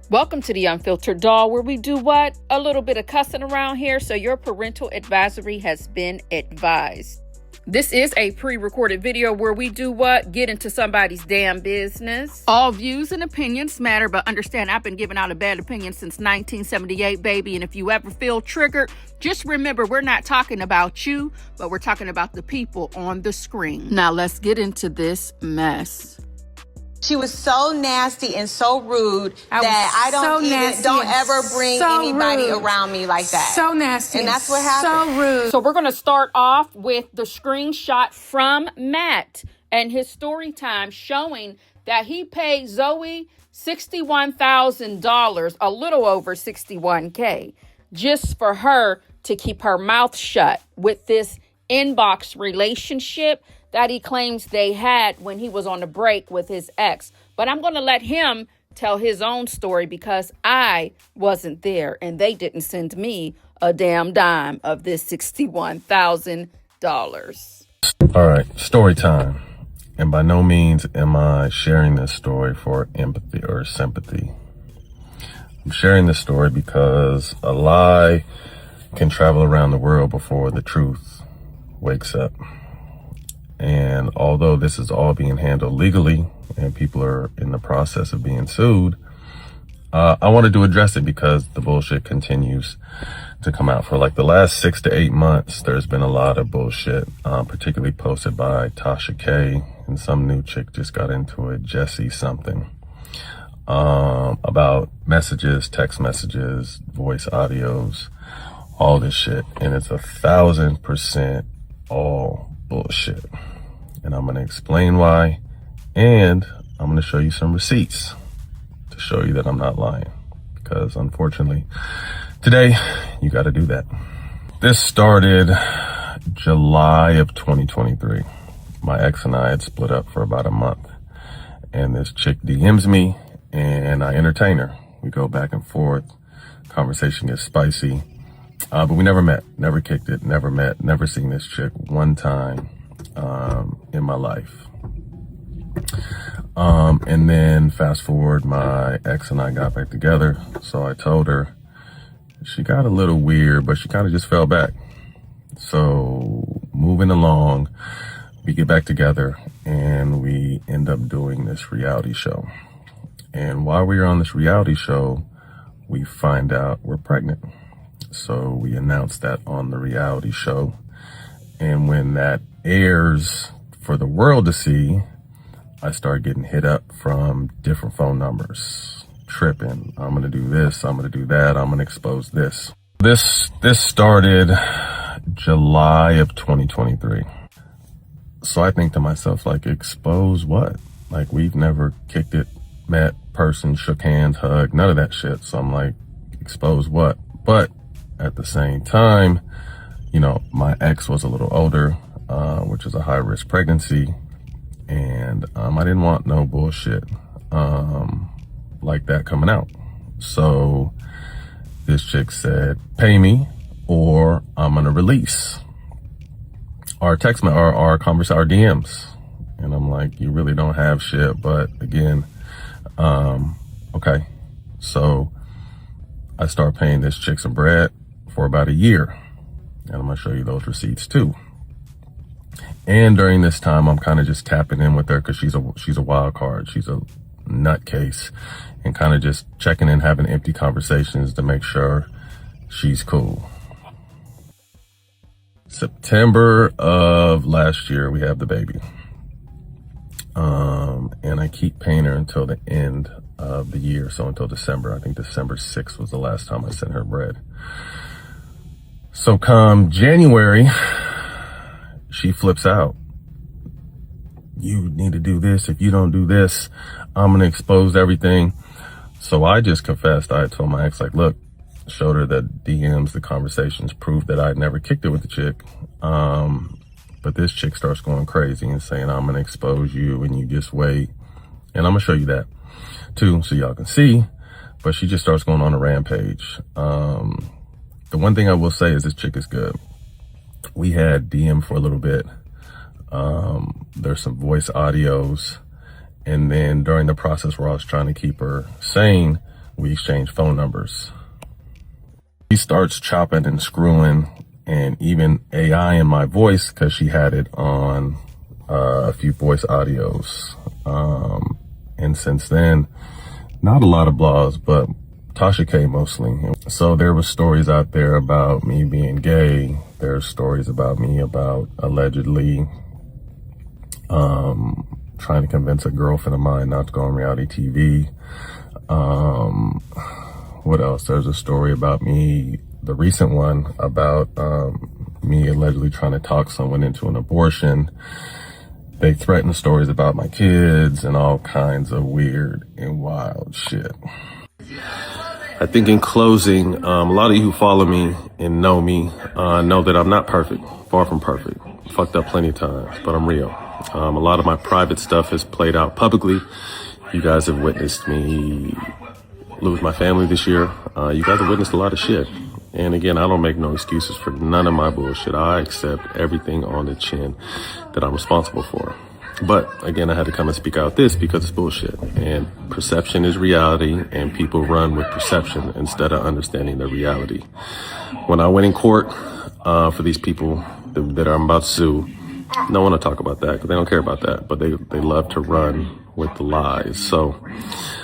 Welcome to the Unfiltered Doll, where we do what? A little bit of cussing around here, so your parental advisory has been advised. This is a pre-recorded video where we do what? Get into somebody's damn business. All views and opinions matter, but understand I've been giving out a bad opinion since 1978, baby. And if you ever feel triggered, just remember we're not talking about you, but we're talking about the people on the screen. Now let's get into this mess. She was so nasty and so rude that I don't ever bring anybody around me like that. So nasty. And that's what happened. So rude. So we're going to start off with the screenshot from Matt and his story time showing that he paid Zoe $61,000, a little over $61K, just for her to keep her mouth shut with this inbox relationship that he claims they had when he was on the break with his ex. But I'm going to let him tell his own story because I wasn't there and they didn't send me a damn dime of this $61,000. All right, story time. And by no means am I sharing this story for empathy or sympathy. I'm sharing this story because a lie can travel around the world before the truth wakes up. And although this is all being handled legally and people are in the process of being sued, I wanted to address it because the bullshit continues to come out. For like the last 6 to 8 months, there's been a lot of bullshit, particularly posted by Tasha K, and some new chick just got into it, Jessie something, about messages, text messages, voice audios, all this shit. And it's 1,000% all bullshit. And I'm going to explain why, and I'm going to show you some receipts to show you that I'm not lying, because unfortunately today you got to do that. This started July of 2023. My ex and I had split up for about a month, and this chick DMs me and I entertain her. We go back and forth, conversation gets spicy, but we never met, never kicked it, never met, never seen this chick one time in my life. And then fast forward, my ex and I got back together. So I told her, she got a little weird, but she kind of just fell back. So moving along, we get back together and we end up doing this reality show. And while we were on this reality show, we find out we're pregnant. So we announced that on the reality show. And when that airs for the world to see, I start getting hit up from different phone numbers, tripping. I'm going to do this. I'm going to do that. I'm going to expose this. This started July of 2023. So I think to myself, like, expose what? Like, we've never kicked it, met, person, shook hands, hugged, none of that shit. So I'm like, expose what? But at the same time, you know, my ex was a little older, which is a high risk pregnancy. And I didn't want no bullshit like that coming out. So this chick said, pay me or I'm going to release our text, our conversation, our DMs. And I'm like, you really don't have shit. But again, okay. So I start paying this chick some bread for about a year. And I'm going to show you those receipts too. And during this time, I'm kind of just tapping in with her because she's a wild card. She's a nutcase, and kind of just checking in, having empty conversations to make sure she's cool. September of last year, we have the baby. And I keep paying her until the end of the year. So until December. I think December 6th was the last time I sent her bread. So come January, she flips out. You need to do this. If you don't do this, I'm going to expose everything. So I just confessed. I told my ex, like, look, showed her the DMs, the conversations, proved that I'd never kicked it with the chick. But this chick starts going crazy and saying, I'm going to expose you and you just wait. And I'm going to show you that too, so y'all can see. But she just starts going on a rampage. The one thing I will say is this chick is good. We had DM for a little bit. There's some voice audios. And then during the process where I was trying to keep her sane, We exchanged phone numbers. He starts chopping and screwing and even AI in my voice because she had it on a few voice audios. And since then, not a lot of blogs, but Tasha K mostly. So there were stories out there about me being gay. There's stories about me about allegedly trying to convince a girlfriend of mine not to go on reality TV. What else? There's a story about me, the recent one, about me allegedly trying to talk someone into an abortion. They threaten stories about my kids and all kinds of weird and wild shit. I think in closing, a lot of you who follow me and know me know that I'm not perfect, far from perfect. Fucked up plenty of times, but I'm real. A lot of my private stuff has played out publicly. You guys have witnessed me lose my family this year. You guys have witnessed a lot of shit. And again, I don't make no excuses for none of my bullshit. I accept everything on the chin that I'm responsible for. But again, I had to come and speak out this because it's bullshit. And perception is reality, and people run with perception instead of understanding the reality. When I went in court for these people that I'm about to sue, no one to talk about that because they don't care about that. But they love to run with the lies. So,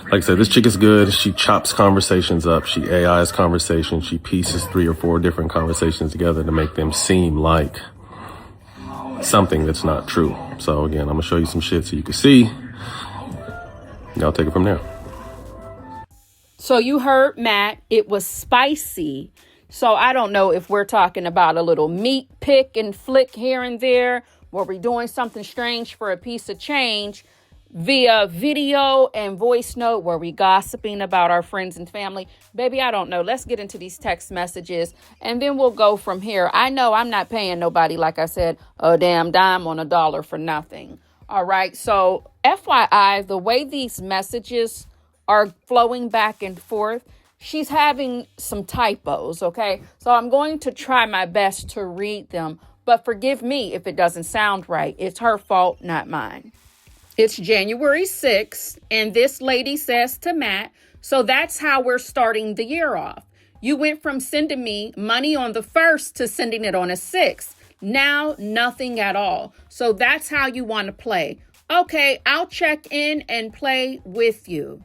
like I said, this chick is good. She chops conversations up. She AIs conversations. She pieces 3 or 4 different conversations together to make them seem like something that's not true. So again, I'm gonna show you some shit so you can see. Y'all take it from there. So you heard Matt, it was spicy. So I don't know if we're talking about a little meat pick and flick here and there, where we're doing something strange for a piece of change via video and voice note, where we gossiping about our friends and family. Baby, I don't know. Let's get into these text messages and then we'll go from here. I know I'm not paying nobody, like I said, a damn dime on a dollar for nothing. All right. So FYI, the way these messages are flowing back and forth, she's having some typos. Okay. So I'm going to try my best to read them, but forgive me if it doesn't sound right. It's her fault, not mine. It's January 6th, and this lady says to Matt, so that's how we're starting the year off. You went from sending me money on the 1st to sending it on the 6th. Now, nothing at all. So that's how you want to play. Okay, I'll check in and play with you.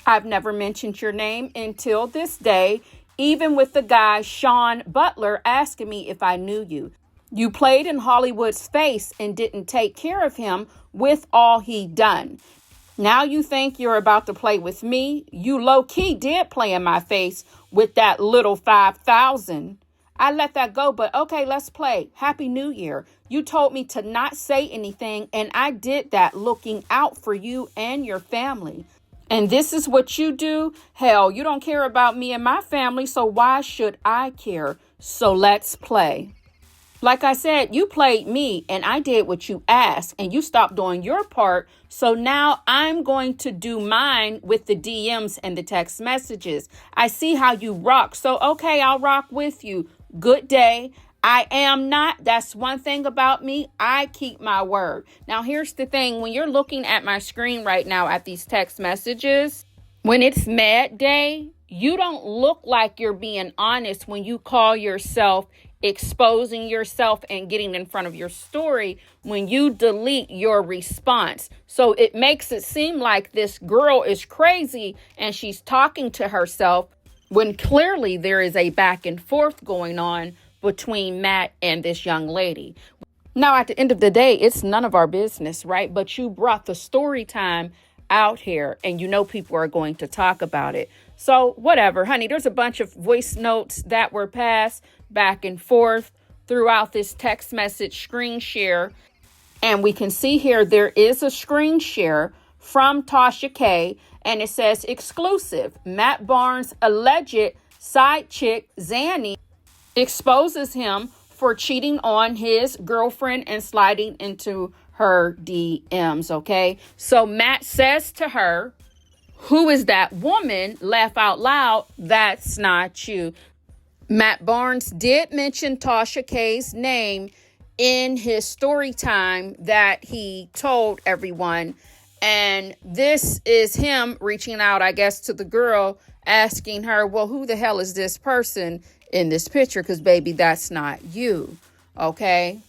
I've never mentioned your name until this day, even with the guy, Sean Butler, asking me if I knew you. You played in Hollywood's face and didn't take care of him with all he done. Now you think you're about to play with me? You low-key did play in my face with that little 5,000. I let that go, but okay, let's play. Happy New Year. You told me to not say anything, and I did that looking out for you and your family. And this is what you do? Hell, you don't care about me and my family, so why should I care? So let's play. Like I said, you played me and I did what you asked and you stopped doing your part. So now I'm going to do mine with the DMs and the text messages. I see how you rock. So, okay, I'll rock with you. Good day. I am not. That's one thing about me. I keep my word. Now, here's the thing. When you're looking at my screen right now at these text messages, when it's Mad Day, you don't look like you're being honest when you call yourself exposing yourself and getting in front of your story when you delete your response. So it makes it seem like this girl is crazy and she's talking to herself when clearly there is a back and forth going on between Matt and this young lady. Now, at the end of the day, it's none of our business, right? But you brought the story time out here and you know people are going to talk about it. So whatever, honey, there's a bunch of voice notes that were passed back and forth throughout this text message screen share. And we can see here there is a screen share from Tasha K. And it says exclusive. Matt Barnes' alleged side chick, Zanny, exposes him for cheating on his girlfriend and sliding into her DMs. Okay. So Matt says to her, who is that woman? Laugh out loud. That's not you. Matt Barnes did mention Tasha K's name in his story time that he told everyone. And this is him reaching out, I guess, to the girl, asking her, well, who the hell is this person in this picture? Because, baby, that's not you. Okay.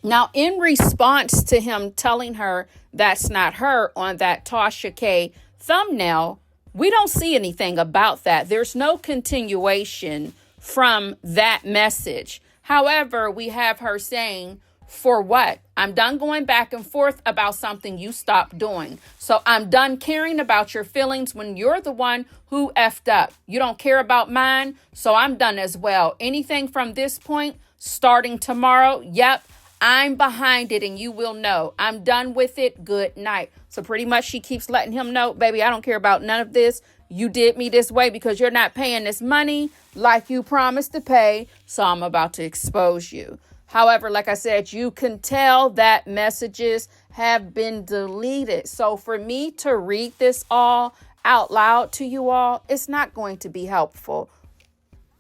Now, in response to him telling her that's not her on that Tasha K thumbnail, we don't see anything about that. There's no continuation from that message. However, we have her saying, for what? I'm done going back and forth about something you stopped doing. So I'm done caring about your feelings when you're the one who effed up. You don't care about mine, so I'm done as well. Anything from this point, starting tomorrow, yep, I'm behind it and you will know. I'm done with it. Good night. So pretty much she keeps letting him know, baby, I don't care about none of this. You did me this way because you're not paying this money like you promised to pay. So I'm about to expose you. However, like I said, you can tell that messages have been deleted. So for me to read this all out loud to you all, it's not going to be helpful.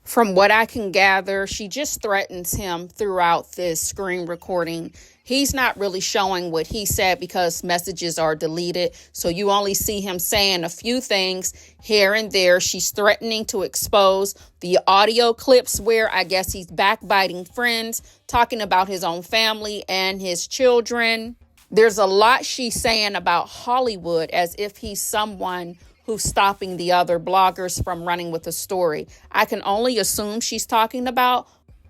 From what I can gather, she just threatens him throughout this screen recording. He's not really showing what he said because messages are deleted. So you only see him saying a few things here and there. She's threatening to expose the audio clips where I guess he's backbiting friends, talking about his own family and his children. There's a lot she's saying about Hollywood as if he's someone who's stopping the other bloggers from running with the story. I can only assume she's talking about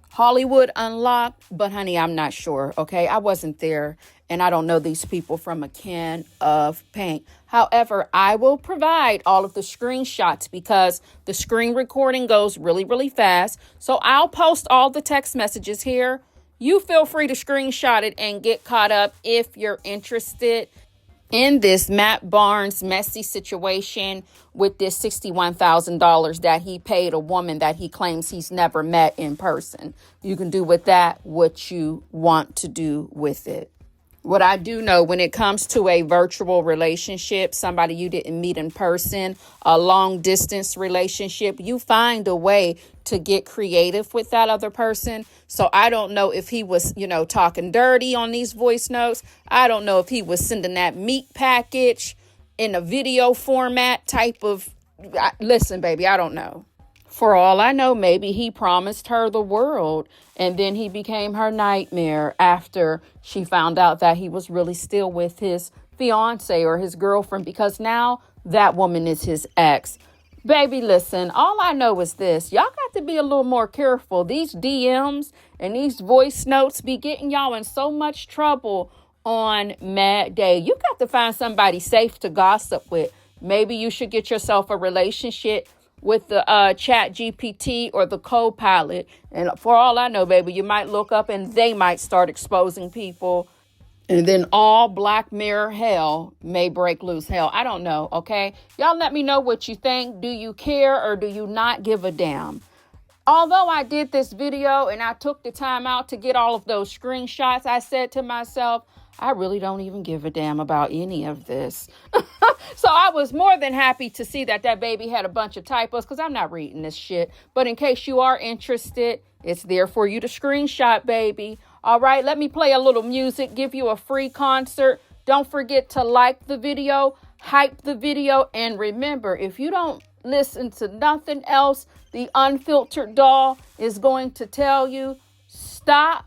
Hollywood Unlocked, but honey, I'm not sure, okay? I wasn't there, and I don't know these people from a can of paint. However, I will provide all of the screenshots because the screen recording goes really, really fast. So I'll post all the text messages here. You feel free to screenshot it and get caught up if you're interested in this Matt Barnes messy situation with this $61,000 that he paid a woman that he claims he's never met in person. You can do with that what you want to do with it. What I do know when it comes to a virtual relationship, somebody you didn't meet in person, a long distance relationship, you find a way to get creative with that other person. So I don't know if he was, talking dirty on these voice notes. I don't know if he was sending that meat package in a video format type of, listen, baby, I don't know. For all I know, maybe he promised her the world and then he became her nightmare after she found out that he was really still with his fiance or his girlfriend, because now that woman is his ex. Baby, listen, all I know is this. Y'all got to be a little more careful. These DMs and these voice notes be getting y'all in so much trouble on Mad Day. You got to find somebody safe to gossip with. Maybe you should get yourself a relationship with the Chat GPT or the Copilot. And for all I know, baby, you might look up and they might start exposing people. And then all Black Mirror hell may break loose. Hell, I don't know, okay? Y'all let me know what you think. Do you care or do you not give a damn? Although I did this video and I took the time out to get all of those screenshots, I said to myself, I really don't even give a damn about any of this. So I was more than happy to see that baby had a bunch of typos because I'm not reading this shit. But in case you are interested, it's there for you to screenshot, baby. All right, let me play a little music, give you a free concert. Don't forget to like the video, hype the video, and remember, if you don't listen to nothing else, the unfiltered doll is going to tell you, stop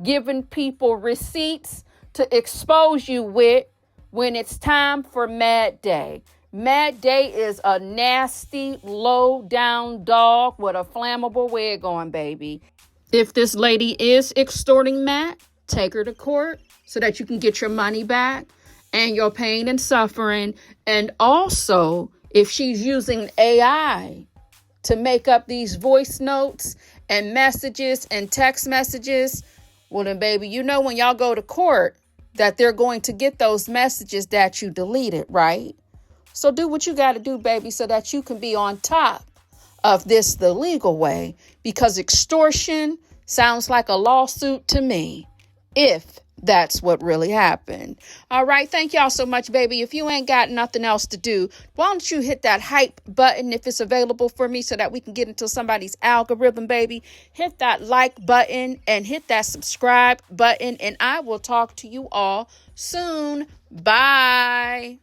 giving people receipts to expose you with when it's time for Mad Day. Mad Day is a nasty, low-down dog with a flammable wig on, baby. If this lady is extorting Matt, take her to court so that you can get your money back and your pain and suffering. And also, if she's using AI to make up these voice notes and messages and text messages, well then, baby, you know when y'all go to court that they're going to get those messages that you deleted, right? So do what you got to do, baby, so that you can be on top of this the legal way, because extortion sounds like a lawsuit to me, if that's what really happened. All right. Thank y'all so much, baby. If you ain't got nothing else to do, why don't you hit that hype button if it's available for me so that we can get into somebody's algorithm, baby. Hit that like button and hit that subscribe button. And I will talk to you all soon. Bye.